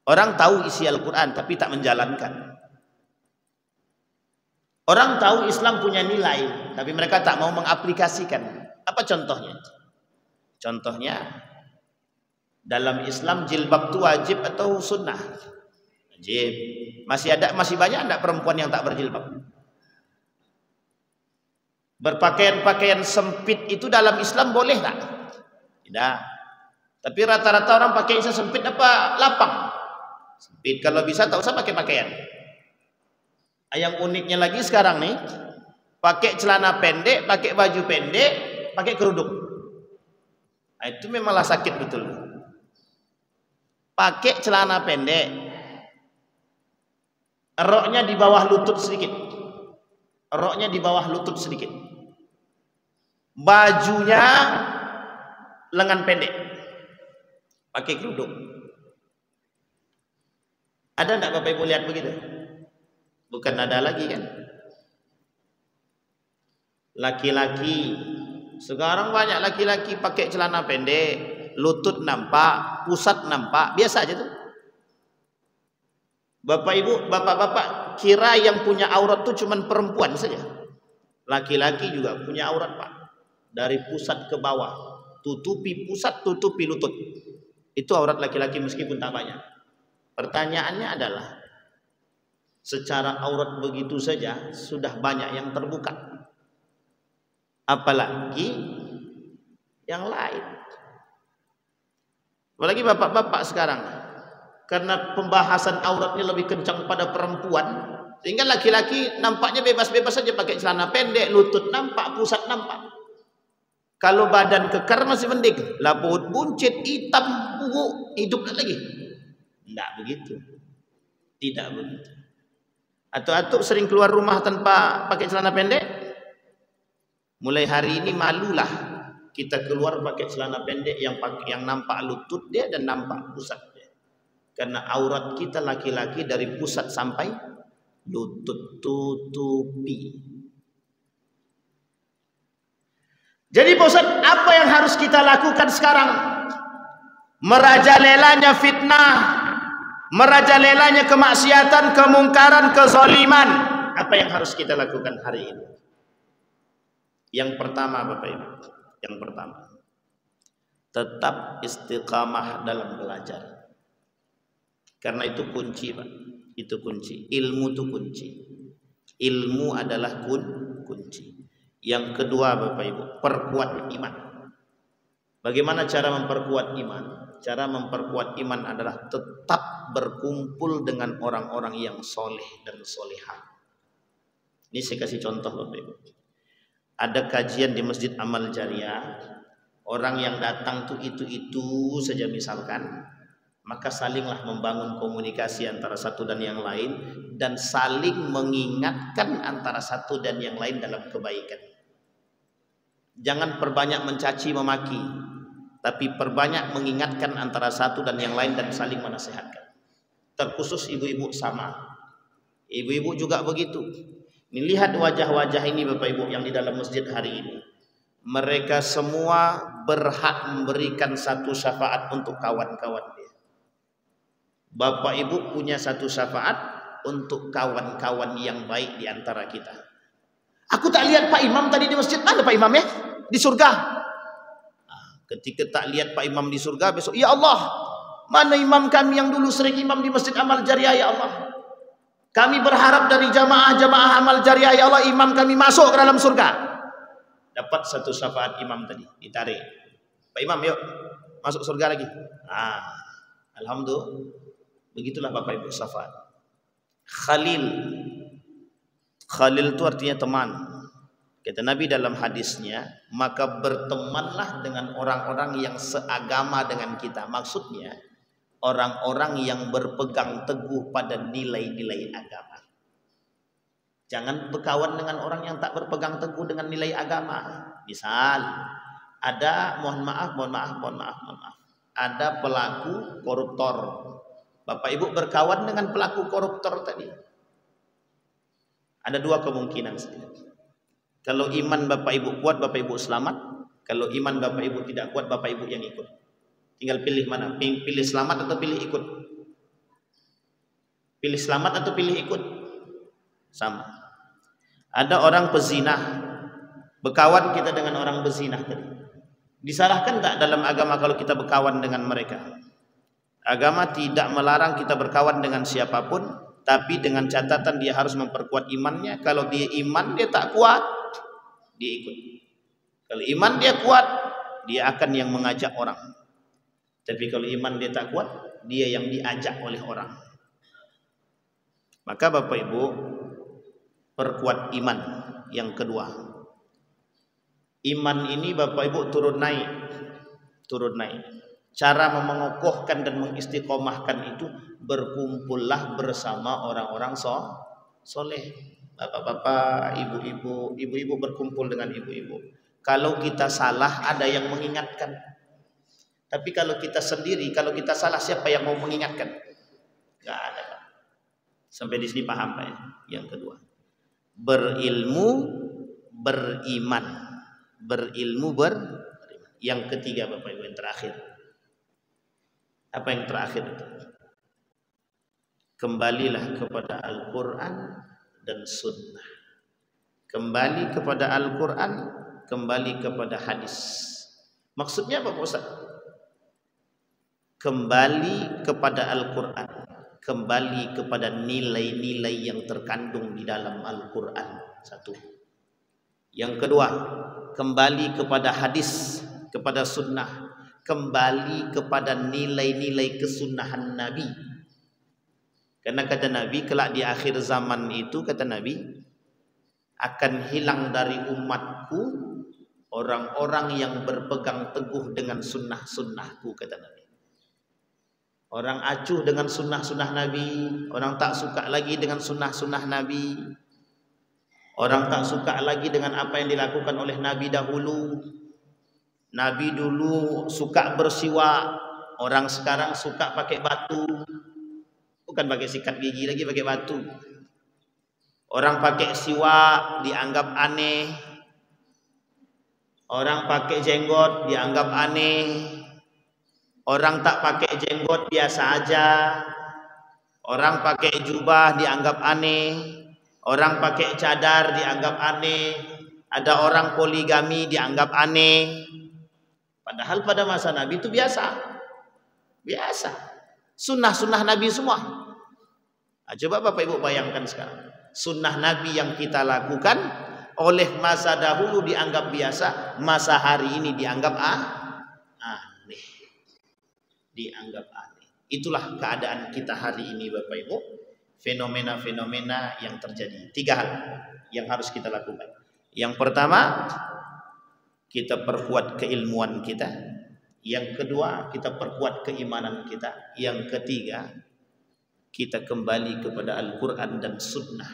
Orang tahu isi Al-Quran tapi tak menjalankan. Orang tahu Islam punya nilai tapi mereka tak mau mengaplikasikan. Apa contohnya? Contohnya, dalam Islam jilbab itu wajib atau sunnah? Wajib. Masih banyak enggak perempuan yang tak berjilbab? Berpakaian-pakaian sempit itu dalam Islam boleh tak? Tidak. Tapi rata-rata orang pakai sempit apa lapang? Sempit. Kalau bisa tak usah pakai pakaian. Yang uniknya lagi sekarang nih, pakai celana pendek, pakai baju pendek, pakai kerudung. Nah, itu memanglah sakit betul. Pakai celana pendek, roknya di bawah lutut sedikit. Roknya di bawah lutut sedikit. Bajunya lengan pendek, pakai kerudung. Ada enggak Bapak Ibu lihat begitu? Bukan ada lagi kan? Laki-laki sekarang banyak laki-laki pakai celana pendek, lutut nampak, pusat nampak, biasa aja tuh. Bapak Ibu, bapak-bapak kira yang punya aurat tuh cuman perempuan saja. Laki-laki juga punya aurat, Pak. Dari pusat ke bawah. Tutupi pusat, tutupi lutut. Itu aurat laki-laki meskipun tak banyak. Pertanyaannya adalah, secara aurat begitu saja sudah banyak yang terbuka, apalagi yang lain. Apalagi bapak-bapak sekarang, karena pembahasan auratnya lebih kencang pada perempuan, sehingga laki-laki nampaknya bebas-bebas saja pakai celana pendek, lutut nampak, pusat nampak. Kalau badan kekar masih mending, laput buncit, hitam, bungu, hidup lagi. Tidak begitu. Tidak begitu. Atuk-atuk sering keluar rumah tanpa pakai celana pendek? Mulai hari ini malulah kita keluar pakai celana pendek yang nampak lutut dia dan nampak pusat dia. Karena aurat kita laki-laki dari pusat sampai lutut, tutupi. Jadi Pak Ustaz, apa yang harus kita lakukan sekarang? Merajalelanya fitnah, merajalelanya kemaksiatan, kemungkaran, kezaliman. Apa yang harus kita lakukan hari ini? Yang pertama Bapak Ibu, yang pertama, tetap istiqamah dalam belajar. Karena itu kunci Pak, itu kunci. Ilmu itu kunci. Ilmu adalah kunci. Yang kedua Bapak Ibu, perkuat iman. Bagaimana cara memperkuat iman? Cara memperkuat iman adalah tetap berkumpul dengan orang-orang yang soleh dan solehah. Ini saya kasih contoh Bapak Ibu. Ada kajian di Masjid Amal Jariah, orang yang datang tuh itu saja misalkan, maka salinglah membangun komunikasi antara satu dan yang lain, dan saling mengingatkan antara satu dan yang lain dalam kebaikan. Jangan perbanyak mencaci memaki, tapi perbanyak mengingatkan antara satu dan yang lain dan saling menasihatkan. Terkhusus ibu-ibu sama. Ibu-ibu juga begitu. Ini lihat wajah-wajah ini Bapak Ibu yang di dalam masjid hari ini. Mereka semua berhak memberikan satu syafaat untuk kawan-kawan dia. Bapak Ibu punya satu syafaat untuk kawan-kawan yang baik di antara kita. Aku tak lihat Pak Imam tadi di masjid. Mana Pak Imam ya? Di surga. Ketika tak lihat Pak Imam di surga, besok, ya Allah, mana imam kami yang dulu sering imam di Masjid Amal Jariah, ya Allah. Kami berharap dari jamaah-jamaah Amal Jariah, ya Allah, imam kami masuk ke dalam surga. Dapat satu syafaat imam tadi, ditarik. Pak Imam, yuk, masuk surga lagi. Alhamdulillah. Begitulah Bapak Ibu syafaat. Khalil. Khalil itu artinya teman. Kata Nabi dalam hadisnya, maka bertemanlah dengan orang-orang yang seagama dengan kita. Maksudnya, orang-orang yang berpegang teguh pada nilai-nilai agama. Jangan berkawan dengan orang yang tak berpegang teguh dengan nilai agama. Misal, ada mohon maaf. Ada pelaku koruptor. Bapak Ibu berkawan dengan pelaku koruptor tadi. Ada dua kemungkinan saja. Kalau iman Bapak Ibu kuat, Bapak Ibu selamat. Kalau iman Bapak Ibu tidak kuat, Bapak Ibu yang ikut. Tinggal pilih mana? Pilih selamat atau pilih ikut? Pilih selamat atau pilih ikut? Sama. Ada orang pezinah, berkawan kita dengan orang pezinah tadi. Disalahkan tak dalam agama kalau kita berkawan dengan mereka? Agama tidak melarang kita berkawan dengan siapapun, tapi dengan catatan dia harus memperkuat imannya. Kalau dia iman dia tak kuat, dia ikut. Kalau iman dia kuat, dia akan yang mengajak orang. Tapi kalau iman dia tak kuat, dia yang diajak oleh orang. Maka Bapak Ibu, perkuat iman. Yang kedua, iman ini Bapak Ibu turun naik. Cara mengokohkan dan mengistiqomahkan itu, berkumpullah bersama orang-orang soleh. Bapak-bapak, ibu-ibu berkumpul dengan ibu-ibu. Kalau kita salah, ada yang mengingatkan. Tapi kalau kita sendiri, kalau kita salah, siapa yang mau mengingatkan? Gak ada. Sampai di sini paham Pak ya? Yang kedua, berilmu, beriman. Berilmu, beriman. Yang ketiga Bapak Ibu, yang terakhir. Apa yang terakhir itu? Kembalilah kepada Al-Quran dan Sunnah. Kembali kepada Al-Quran, kembali kepada hadis. Maksudnya apa Pak Ustaz? Kembali kepada Al-Quran, kembali kepada nilai-nilai yang terkandung di dalam Al-Quran. Satu. Yang kedua, kembali kepada hadis, kepada sunnah, kembali kepada nilai-nilai kesunahan Nabi. Karena kata Nabi, kelak di akhir zaman itu, kata Nabi, akan hilang dari umatku orang-orang yang berpegang teguh dengan sunnah-sunnahku, kata Nabi. Orang acuh dengan sunnah-sunnah Nabi, orang tak suka lagi dengan sunnah-sunnah Nabi. Orang tak suka lagi dengan apa yang dilakukan oleh Nabi dahulu. Nabi dulu suka bersiwak, orang sekarang suka pakai batu. Bukan pakai sikat gigi lagi, pakai batu. Orang pakai siwak dianggap aneh. Orang pakai jenggot dianggap aneh. Orang tak pakai jenggot biasa aja. Orang pakai jubah dianggap aneh. Orang pakai cadar dianggap aneh. Ada orang poligami dianggap aneh. Padahal pada masa Nabi itu biasa. Biasa. Sunnah-sunnah Nabi semua. Nah, coba Bapak Ibu bayangkan sekarang. Sunnah Nabi yang kita lakukan oleh masa dahulu dianggap biasa. Masa hari ini dianggap aneh. Dianggap aneh. Itulah keadaan kita hari ini Bapak Ibu. Fenomena-fenomena yang terjadi. 3 hal yang harus kita lakukan. Yang pertama, kita perkuat keilmuan kita. Yang kedua, kita perkuat keimanan kita. Yang ketiga, kita kembali kepada Al-Quran dan Sunnah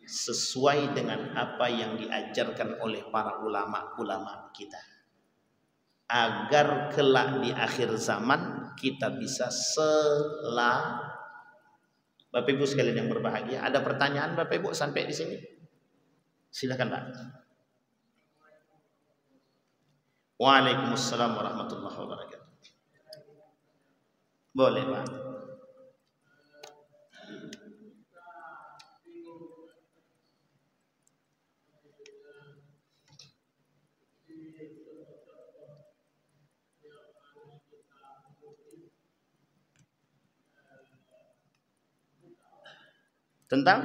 sesuai dengan apa yang diajarkan oleh para ulama-ulama kita, agar kelak di akhir zaman kita bisa Bapak Ibu sekalian yang berbahagia, ada pertanyaan Bapak Ibu sampai di sini? Silakan Pak. Waalaikumsalam warahmatullahi wabarakatuh. Boleh Pak. Tentang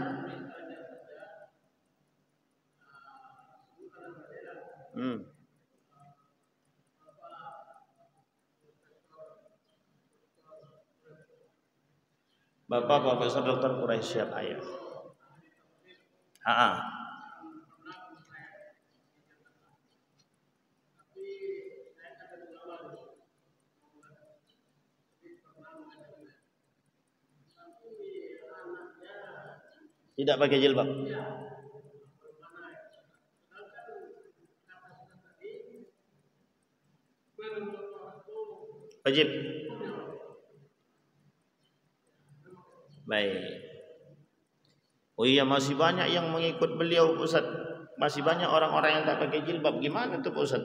Bapak Profesor Dr. Quraisy Syihab Ayat. Tidak pakai jilbab. Wajib. Baik. Oh iya, masih banyak yang mengikut beliau Ustaz. Masih banyak orang-orang yang tak pakai jilbab. Gimana tuh Ustaz?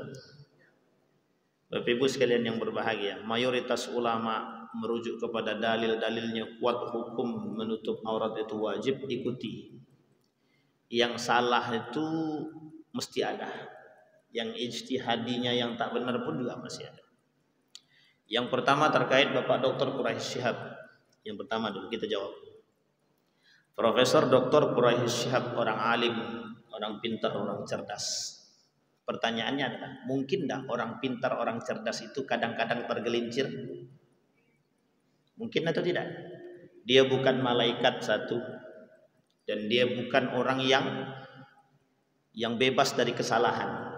Bapak Ibu sekalian yang berbahagia, mayoritas ulama merujuk kepada dalil-dalilnya kuat hukum menutup aurat itu wajib, ikuti. Yang salah itu mesti ada. Yang ijtihadinya yang tak benar pun juga masih ada. Yang pertama terkait Bapak Dr. Quraisy Syihab. Yang pertama dulu kita jawab. Profesor Dr. Quraisy Syihab orang alim, orang pintar, orang cerdas. Pertanyaannya adalah, mungkin tidak orang pintar, orang cerdas itu kadang-kadang tergelincir? Mungkin atau tidak? Dia bukan malaikat satu, dan dia bukan orang yang bebas dari kesalahan.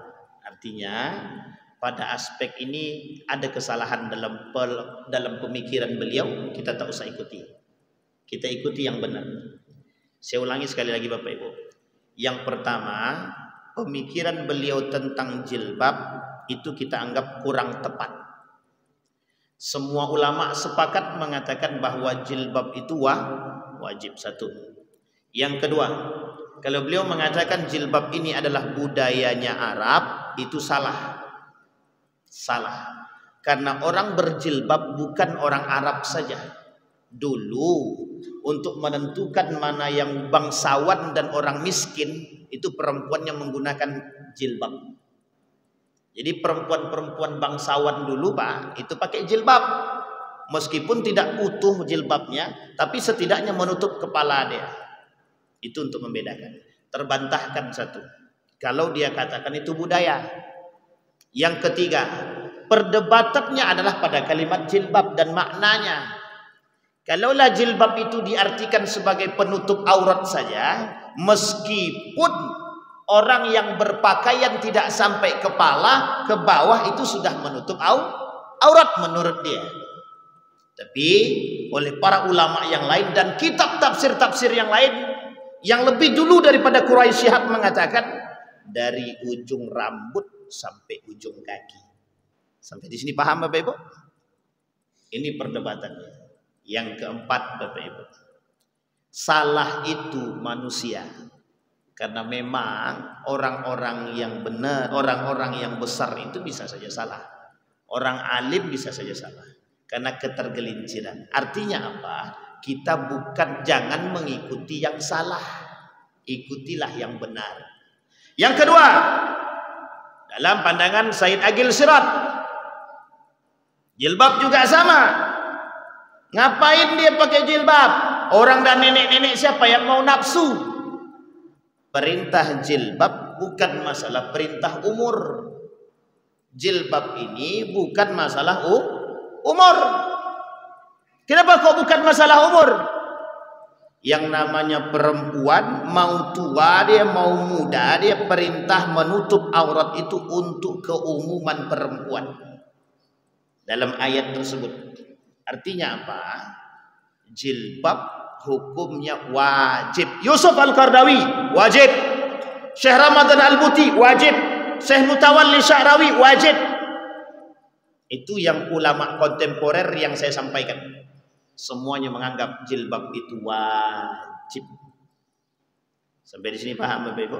Artinya pada aspek ini ada kesalahan dalam pemikiran beliau, kita tak usah ikuti. Kita ikuti yang benar. Saya ulangi sekali lagi Bapak Ibu. Yang pertama, pemikiran beliau tentang jilbab itu kita anggap kurang tepat. Semua ulama sepakat mengatakan bahwa jilbab itu wajib, satu. Yang kedua, kalau beliau mengatakan jilbab ini adalah budayanya Arab, itu salah. Salah. Karena orang berjilbab bukan orang Arab saja. Dulu untuk menentukan mana yang bangsawan dan orang miskin, itu perempuannya menggunakan jilbab. Jadi perempuan-perempuan bangsawan dulu Pak, itu pakai jilbab. Meskipun tidak utuh jilbabnya, tapi setidaknya menutup kepala dia. Itu untuk membedakan. Terbantahkan satu. Kalau dia katakan itu budaya. Yang ketiga, perdebatannya adalah pada kalimat jilbab dan maknanya. Kalaulah jilbab itu diartikan sebagai penutup aurat saja, meskipun orang yang berpakaian tidak sampai kepala, ke bawah itu sudah menutup aurat menurut dia. tapi oleh para ulama yang lain dan kitab tafsir-tafsir yang lain yang lebih dulu daripada Quraisy Shihab mengatakan dari ujung rambut sampai ujung kaki. Sampai di sini paham Bapak Ibu? Ini perdebatannya. Yang keempat Bapak Ibu, salah itu manusia. Karena memang orang-orang yang benar, orang-orang yang besar itu bisa saja salah. Orang alim bisa saja salah. Karena ketergelinciran. Artinya apa? Kita bukan jangan mengikuti yang salah. Ikutilah yang benar. Yang kedua, dalam pandangan Said Agil Sirat, jilbab juga sama. Ngapain dia pakai jilbab? Orang dan nenek-nenek siapa yang mau nafsu? Perintah jilbab bukan masalah perintah umur. Jilbab ini bukan masalah umur. Kenapa kok bukan masalah umur? Yang namanya perempuan, mau tua dia mau muda, dia perintah menutup aurat itu untuk keumuman perempuan. Dalam ayat tersebut. Artinya apa? Jilbab hukumnya wajib. Yusuf Al-Qardawi wajib. Syekh Ramadan Al-Buti wajib. Syekh Mutawalli Sya'rawi wajib. Itu yang ulama kontemporer yang saya sampaikan. Semuanya menganggap jilbab itu wajib. Sampai di sini paham Bapak Ibu?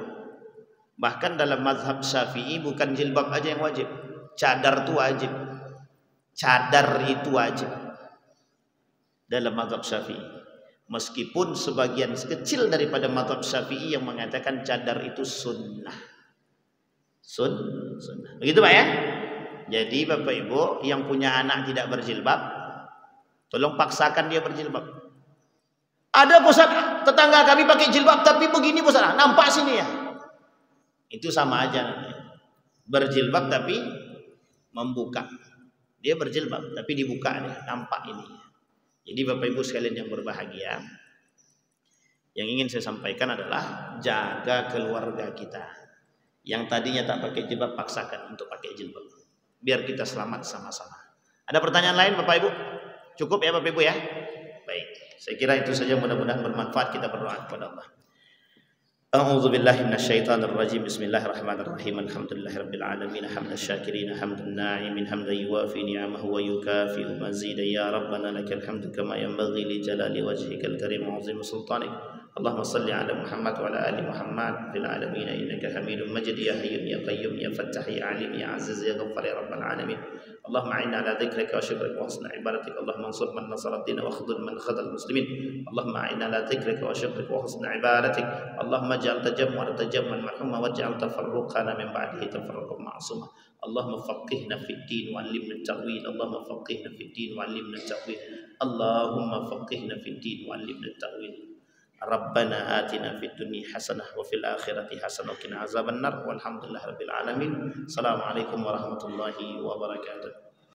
Bahkan dalam mazhab Syafi'i bukan jilbab aja yang wajib. Cadar itu wajib. Cadar itu wajib. Dalam mazhab Syafi'i. Meskipun sebagian kecil daripada mazhab Syafi'i yang mengatakan cadar itu sunnah. Sunnah. Begitu Pak ya? Jadi Bapak Ibu yang punya anak tidak berjilbab, tolong paksakan dia berjilbab. Ada Ustaz, tetangga kami pakai jilbab tapi begini Ustaz, nampak sini ya. Itu sama aja namanya. Berjilbab tapi membuka. Dia berjilbab tapi dibuka nih, nampak ini. Jadi Bapak Ibu sekalian yang berbahagia, yang ingin saya sampaikan adalah jaga keluarga kita. Yang tadinya tak pakai jilbab, paksakan untuk pakai jilbab. Biar kita selamat sama-sama. Ada pertanyaan lain Bapak Ibu? Cukup ya Bapak Ibu ya? Baik, saya kira itu saja, mudah-mudahan bermanfaat. Kita berdoa kepada Allah. A'udzu billahi minasyaitonir rajim. Bismillahirrahmanirrahim. Alhamdulillahirabbil alamin. Hamdan syakirin, hamdan na'imin, hamdan yuwafi ni'amahu wa yukafi'u mazidah. Ya rabbana lakal hamdu kama yanbaghi li jalali wajhikal karim wa 'azimi sultanik. Allahumma salli ala Muhammad wa ala ali Muhammad fil alamin innaka Hamidum Majid. Ya Hayyun ya Qayyum ya Fattah ya Alim ya Aziz ya Ghaffar ya rabbal alamin. Allahumma a'inna ala dzikrika wa syukrika wa husni ibadatik. Allahumma ansur man nasara ad-din wa khudhul man khadhal muslimin. Allahumma a'inna ala dzikrika wa syukrika wa husni ibadatik. Allahumma ij'al tajammu'an marhuma waj'al tafarruqana min ba'dihi tafarruqan ma'suma. Allahumma faqihna fid din wa 'allimna at-ta'wil. Allahumma faqihna fid din wa 'allimna at-ta'wil. Allahumma faqihna fid din wa 'allimna at-ta'wil. Rabbana atina fid dunya hasanah wa fil akhirati hasanah wa qina azabannar. Walhamdulillahirabbil alamin. Assalamualaikum warahmatullahi wabarakatuh.